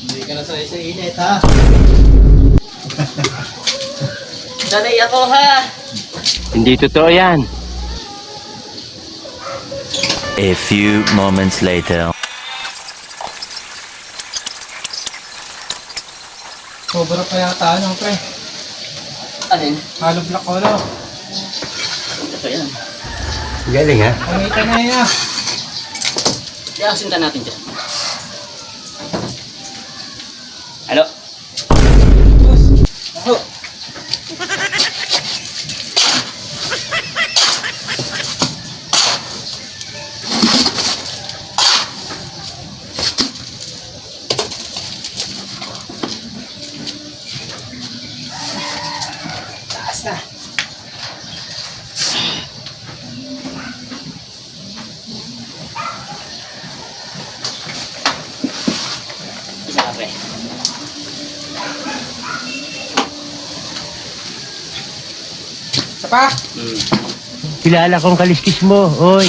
Hindi ka na sa init, ha? Sanay ako ha. Hindi totoo yan. A few moments later. Sobra pa yata, ano, pre? Alin? Hollow block ko, no? Ito yan. Galing ha? Pangita na yun, ha? Kaya asinta natin dyan. Hello? Boss, Ako. taas na. Isa ka pre. Isa pa? Hmm. Kilala kong kaliskis mo, oy.